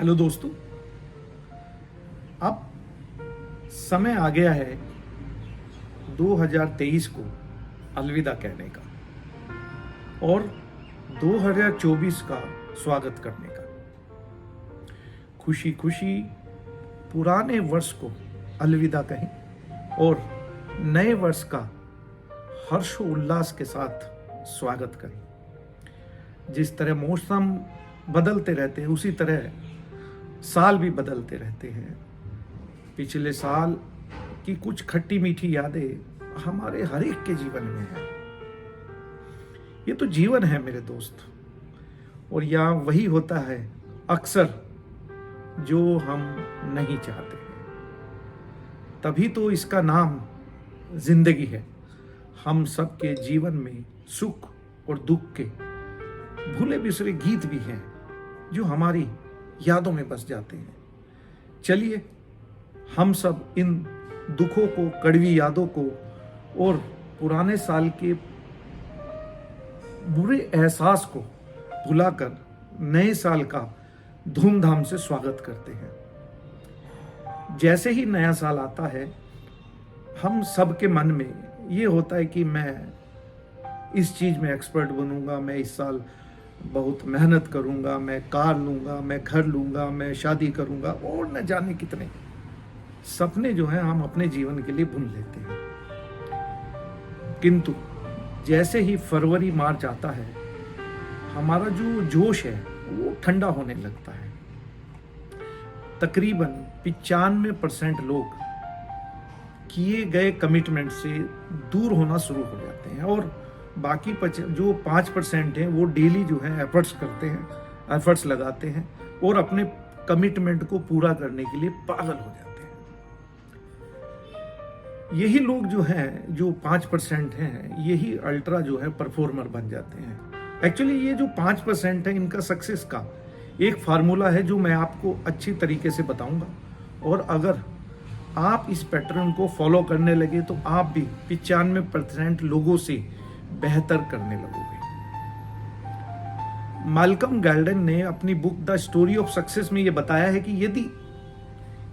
Hello दोस्तों। अब समय आ गया है 2023 को अलविदा कहने का और 2024 का स्वागत करने का। खुशी खुशी पुराने वर्ष को अलविदा कहें और नए वर्ष का हर्षोल्लास के साथ स्वागत करें। जिस तरह मौसम बदलते रहते हैं उसी तरह साल भी बदलते रहते हैं। पिछले साल की कुछ खट्टी मीठी यादें हमारे हर एक के जीवन में हैं। ये तो जीवन है मेरे दोस्त, और यहाँ वही होता है अक्सर जो हम नहीं चाहते हैं। तभी तो इसका नाम जिंदगी है। हम सबके जीवन में सुख और दुख के भूले बिसरे गीत भी हैं जो हमारी यादों में बस जाते हैं। चलिए हम सब इन दुखों को, कड़वी यादों को और पुराने साल के बुरे एहसास को भुलाकर नए साल का धूमधाम से स्वागत करते हैं। जैसे ही नया साल आता है हम सबके मन में ये होता है कि मैं इस चीज में एक्सपर्ट बनूंगा, मैं इस साल बहुत मेहनत करूंगा, मैं कार लूंगा, मैं घर लूंगा, मैं शादी करूंगा और न जाने कितने सपने जो हैं हम अपने जीवन के लिए बुन लेते हैं। किंतु जैसे ही फरवरी मार्च आता है हमारा जो जोश है वो ठंडा होने लगता है। तकरीबन 95% लोग किए गए कमिटमेंट से दूर होना शुरू हो जाते हैं और बाकी जो 5% हैं वो डेली जो है एफर्ट्स लगाते हैं और अपने कमिटमेंट को पूरा करने के लिए पागल हो जाते हैं। यही लोग जो हैं, जो 5% हैं, यही अल्ट्रा जो है परफॉर्मर बन जाते हैं। एक्चुअली ये जो 5% है इनका सक्सेस का एक फार्मूला है जो मैं आपको अच्छी तरीके से बताऊंगा, और अगर आप इस पैटर्न को फॉलो करने लगे तो आप भी 95% लोगों से बेहतर करने लगोगे। माल्कम गैल्डन ने अपनी book the story of success में यह बताया है कि यदि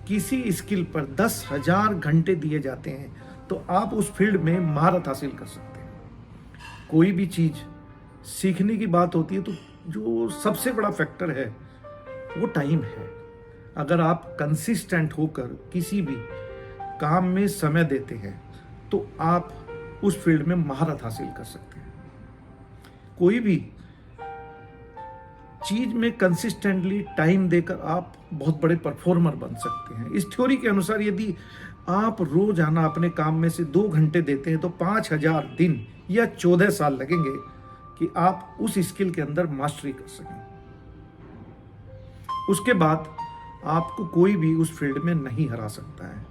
किसी स्किल पर 10,000 घंटे दिए जाते हैं तो आप उस फील्ड में महारत हासिल कर सकते हैं। कोई भी चीज सीखने की बात होती है तो जो सबसे बड़ा फैक्टर है वो टाइम है। अगर आप कंसिस्टेंट होकर किसी भी काम में समय देते हैं तो आप उस फील्ड में महारत हासिल कर सकते हैं। कोई भी चीज में कंसिस्टेंटली टाइम देकर आप बहुत बड़े परफॉर्मर बन सकते हैं। इस थ्योरी के अनुसार यदि आप रोजाना अपने काम में से 2 घंटे देते हैं तो 5,000 दिन या 14 साल लगेंगे कि आप उस स्किल के अंदर मास्टरी कर सकें। उसके बाद आपको कोई भी उस फील्ड में नहीं हरा सकता है।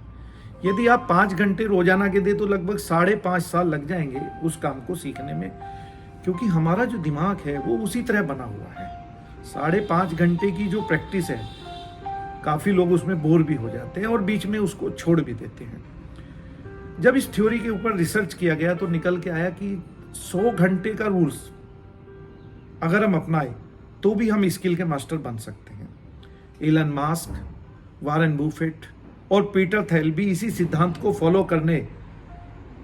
यदि आप 5 घंटे रोजाना के दे तो लगभग 5.5 साल लग जाएंगे उस काम को सीखने में, क्योंकि हमारा जो दिमाग है वो उसी तरह बना हुआ है। 5.5 घंटे की जो प्रैक्टिस है काफी लोग उसमें बोर भी हो जाते हैं और बीच में उसको छोड़ भी देते हैं। जब इस थ्योरी के ऊपर रिसर्च किया गया तो निकल के आया कि 100 घंटे का रूल्स अगर हम अपनाए तो भी हम स्किल के मास्टर बन सकते हैं। एलन मास्क, वारेन बुफेट और पीटर थैल भी इसी सिद्धांत को फॉलो करने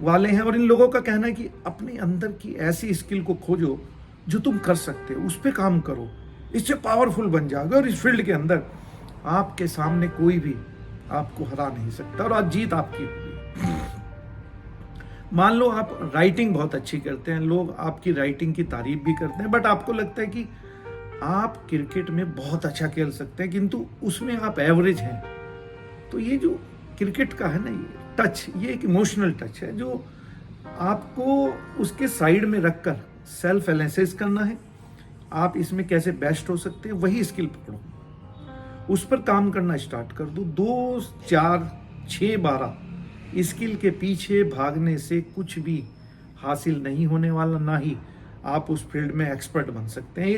वाले हैं, और इन लोगों का कहना है कि अपने अंदर की ऐसी स्किल को खोजो जो तुम कर सकते हो, उस पर काम करो, इससे पावरफुल बन जाओगे और इस फील्ड के अंदर आपके सामने कोई भी आपको हरा नहीं सकता और आज जीत आपकी होगी। मान लो आप राइटिंग बहुत अच्छी करते हैं, लोग आपकी राइटिंग की तारीफ भी करते हैं, बट आपको लगता है कि आप क्रिकेट में बहुत अच्छा खेल सकते हैं किंतु उसमें आप एवरेज हैं। तो ये जो क्रिकेट का है ना, ये टच, ये एक इमोशनल टच है जो आपको उसके साइड में रखकर सेल्फ एनालिसिस करना है। आप इसमें कैसे बेस्ट हो सकते हैं वही स्किल पकड़ो, उस पर काम करना स्टार्ट कर दो। 2, 4, 6, 12 स्किल के पीछे भागने से कुछ भी हासिल नहीं होने वाला, ना ही आप उस फील्ड में एक्सपर्ट बन सकते हैं।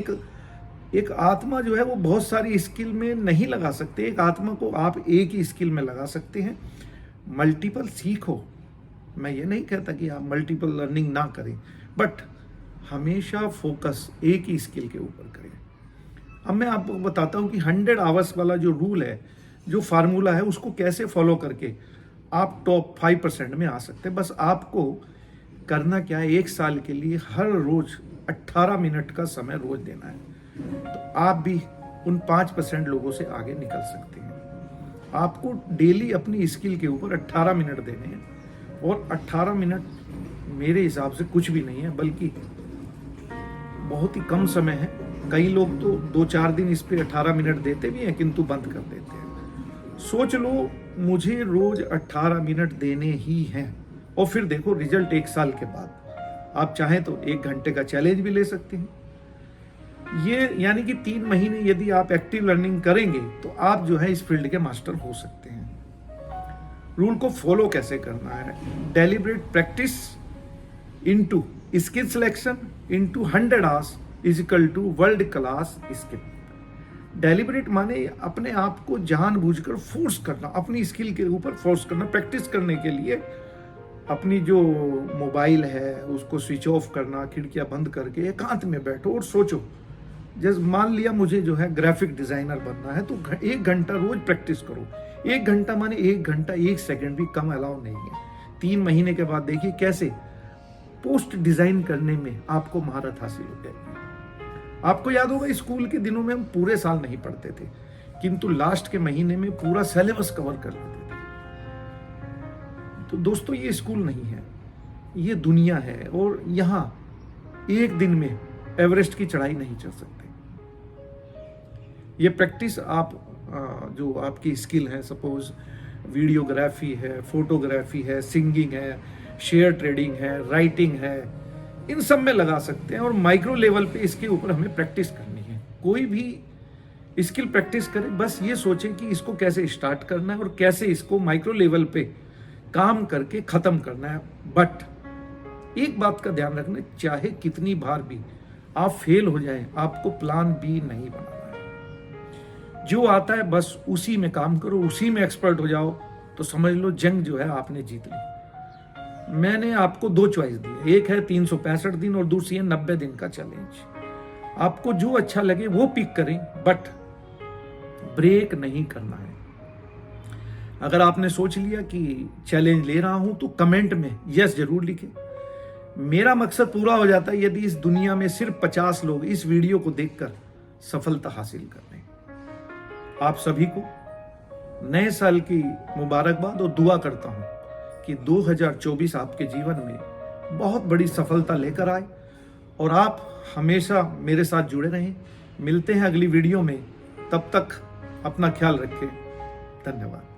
एक आत्मा जो है वो बहुत सारी स्किल में नहीं लगा सकते। एक आत्मा को आप एक ही स्किल में लगा सकते हैं। मल्टीपल सीखो, मैं ये नहीं कहता कि आप मल्टीपल लर्निंग ना करें, बट हमेशा फोकस एक ही स्किल के ऊपर करें। अब मैं आपको बताता हूँ कि 100 आवर्स वाला जो रूल है, जो फार्मूला है, उसको कैसे फॉलो करके आप टॉप 5% में आ सकते हैं। बस आपको करना क्या है, 1 साल के लिए हर रोज 18 मिनट का समय रोज देना है, तो आप भी उन 5% लोगों से आगे निकल सकते हैं। आपको डेली अपनी स्किल के ऊपर 18 मिनट देने हैं, और 18 मिनट मेरे हिसाब से कुछ भी नहीं है, बल्कि बहुत ही कम समय है। कई लोग तो 2-4 दिन इस पे 18 मिनट देते भी हैं, किंतु बंद कर देते हैं। सोच लो, मुझे रोज 18 मिनट देने ही हैं, और फिर देखो रिजल्ट 1 साल के बाद। आप चाहें तो 1 घंटे का चैलेंज भी ले सकते हैं। ये यानी कि 3 महीने यदि आप एक्टिव लर्निंग करेंगे तो आप जो है इस फील्ड के मास्टर हो सकते हैं। रूल को फॉलो कैसे करना है? Deliberate practice into skill selection into 100 hours is equal to world class skill. Deliberate माने अपने आप को जानबूझकर फोर्स करना, अपनी स्किल के ऊपर फोर्स करना। प्रैक्टिस करने के लिए अपनी जो मोबाइल है उसको स्विच ऑफ करना, खिड़कियां बंद करके एकांत में बैठो और सोचो। जैसे मान लिया मुझे जो है ग्राफिक डिजाइनर बनना है, तो 1 घंटा रोज प्रैक्टिस करो। 1 घंटा माने 1 घंटा 1 सेकंड भी कम अलाउ नहीं है। 3 महीने के बाद देखिए कैसे पोस्ट डिजाइन करने में आपको महारत हासिल हो जाएगी। आपको याद होगा स्कूल के दिनों में हम पूरे साल नहीं पढ़ते थे, किंतु लास्ट के महीने में पूरा सिलेबस कवर कर लेते थे। तो दोस्तों, ये स्कूल नहीं है, ये दुनिया है, और यहाँ एक दिन में एवरेस्ट की चढ़ाई नहीं चढ़ सकते। ये प्रैक्टिस आप जो आपकी स्किल है, सपोज वीडियोग्राफी है, फोटोग्राफी है, सिंगिंग है, शेयर ट्रेडिंग है, राइटिंग है, इन सब में लगा सकते हैं। और माइक्रो लेवल पे इसके ऊपर हमें प्रैक्टिस करनी है। कोई भी स्किल प्रैक्टिस करे, बस ये सोचें कि इसको कैसे स्टार्ट करना है और कैसे इसको माइक्रो लेवल पे काम करके खत्म करना है। बट एक बात का ध्यान रखना, चाहे कितनी बार भी आप फेल हो जाएं, आपको प्लान बी नहीं बनाना है। जो आता है बस उसी में काम करो, उसी में एक्सपर्ट हो जाओ, तो समझ लो जंग जो है आपने जीत ली। मैंने आपको 2 चॉइस दी है, एक है 365 दिन और दूसरी है 90 दिन का चैलेंज। आपको जो अच्छा लगे वो पिक करें, बट ब्रेक नहीं करना है। अगर आपने सोच लिया कि चैलेंज ले रहा हूं, तो कमेंट में यस जरूर लिखें। मेरा मकसद पूरा हो जाता है यदि इस दुनिया में सिर्फ 50 लोग इस वीडियो को देखकर सफलता हासिल कर लें। आप सभी को नए साल की मुबारकबाद, और दुआ करता हूं कि 2024 आपके जीवन में बहुत बड़ी सफलता लेकर आए, और आप हमेशा मेरे साथ जुड़े रहें। मिलते हैं अगली वीडियो में, तब तक अपना ख्याल रखें। धन्यवाद।